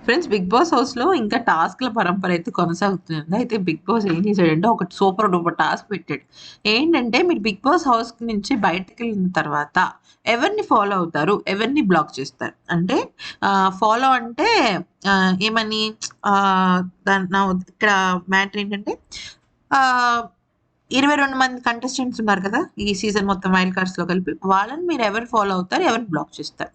Friends, 'big boss' హౌస్‌లో ఇంకా టాస్క్‌ల పరంపర అయితే కొనసాగుతుంది. అయితే 'బిగ్ బాస్' ఏం చేశాడంటే ఒక సూపర్ డూపర్ టాస్క్ పెట్టాడు. ఏంటంటే మీరు 'బిగ్ బాస్' హౌస్ నుంచి బయటకెళ్ళిన తర్వాత ఎవరిని ఫాలో అవుతారు? ఎవరిని బ్లాక్ చేస్తారు? అంటే ఫాలో అంటే ఏమని దాని ఇక్కడ మ్యాటర్ ఏంటంటే ఆహ్, 22 మంది కంటెస్టెంట్స్ ఉన్నారు కదా! ఈ సీజన్ మొత్తం వైల్డ్ కార్డ్స్‌లో కలిపి. వాళ్ళని మీరు ఎవరు ఫాలో అవుతారు? ఎవరిని బ్లాక్ చేస్తారు?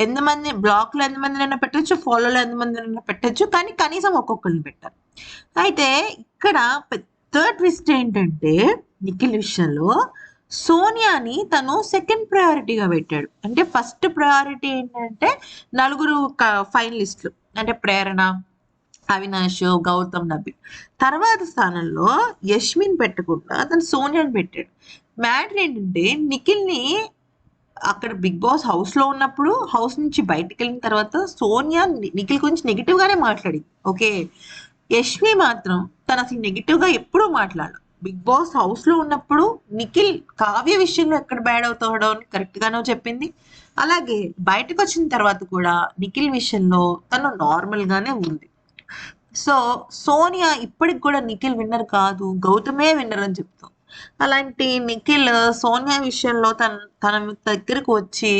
ఎంతమంది బ్లాక్‌లో ఎంతమందినైనా పెట్టొచ్చు. ఫాలోలో ఎంతమందినైనా పెట్టొచ్చు. కానీ కనీసం ఒక్కొక్కళ్ళని పెట్టాలి. అయితే ఇక్కడ పెద్ద ట్విస్ట్ ఏంటంటే నిఖిల్ విషయంలో సోనియాని తను సెకండ్ ప్రయారిటీగా పెట్టాడు. అంటే ఫస్ట్ ప్రయారిటీ ఏంటంటే నలుగురు ఫైనలిస్ట్‌లు. అంటే ప్రేరణ, అవినాష్, గౌతమ్, నబీల్. తర్వాత స్థానంలో యష్మిన్ పెట్టకుండా తను సోనియాని పెట్టాడు. మ్యాటర్ ఏంటంటే నిఖిల్‌ని అక్కడ 'బిగ్ బాస్' హౌస్‌లో ఉన్నప్పుడు, హౌస్ నుంచి బయటికెళ్ళిన తర్వాత సోనియా నిఖిల్ గురించి నెగెటివ్‌గానే మాట్లాడింది. ఓకే. యష్మి మాత్రం తనసలు నెగెటివ్‌గా ఎప్పుడూ మాట్లాడల. 'బిగ్ బాస్' హౌస్‌లో ఉన్నప్పుడు నిఖిల్ కావ్య విషయంలో ఎక్కడ బ్యాడ్ అవుతాడో అని కరెక్ట్‌గానే చెప్పింది. అలాగే బయటకొచ్చిన తర్వాత కూడా నిఖిల్ విషయంలో తను నార్మల్‌గానే ఉంది. సో, సోనియా ఇప్పటికి కూడా నిఖిల్ విన్నర్ కాదు. గౌతమే విన్నర్ అని చెప్తుంది. అలాంటి నిఖిల్ సోనియా విషయంలో తన దగ్గరకు వచ్చి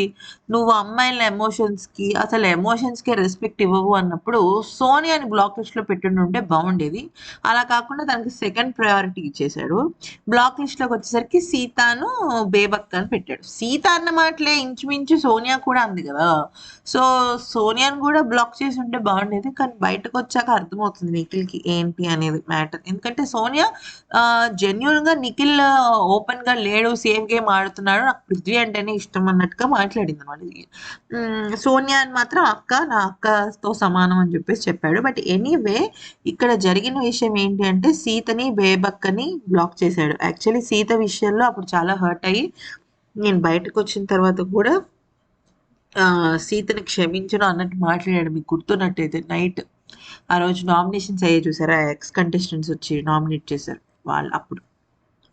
నువ్వు అమ్మాయిల ఎమోషన్స్‌కి అసలు ఎమోషన్స్‌కే రెస్పెక్ట్ ఇవ్వవు అన్నప్పుడు సోనియాని బ్లాక్ లిస్ట్‌లో పెట్టుండుంటే బావుండేది. అలా కాకుండా తనకి సెకండ్ ప్రయారిటీ ఇచ్చేసాడు. బ్లాక్ లిస్ట్‌లోకి వచ్చేసరికి సీతను, బేబక్క అని పెట్టాడు. సీత అన్న మాటలే ఇంచుమించు సోనియా కూడా అంది కదా! సో, సోనియాని కూడా బ్లాక్ చేసుంటే బావుండేది. కానీ బయటకొచ్చాక అర్థమవుతుంది నిఖిల్‌కి ఏంటి అనేది మ్యాటర్. ఎందుకంటే సోనియా జెన్యూన్‌గా నిఖిల్ ఓపెన్‌గా లేడు. సేఫ్ గేమ్ ఆడుతున్నాడు. నాకు పృథ్వీ అంటేనే ఇష్టం అన్నట్టుగా మాట్లాడిందనమాట. సోనియా అని మాత్రం అక్క, నా అక్కతో సమానం అని చెప్పేసి చెప్పాడు. బట్ ఎనీవే ఇక్కడ జరిగిన విషయం ఏంటి అంటే సీతని, బేబక్కని బ్లాక్ చేశాడు. యాక్చువల్లీ సీత విషయంలో అప్పుడు చాలా హర్ట్ అయ్యి నేను బయటకొచ్చిన తర్వాత కూడా సీతని క్షమించను అన్నట్టు మాట్లాడాడు. మీకు గుర్తున్నట్టయితే నైట్ ఆ రోజు నామినేషన్స్ అయ్యాయి చూసారా? ఎక్స్ కంటెస్టెంట్స్ వచ్చి నామినేట్ చేశారు వాళ్ళు అప్పుడు.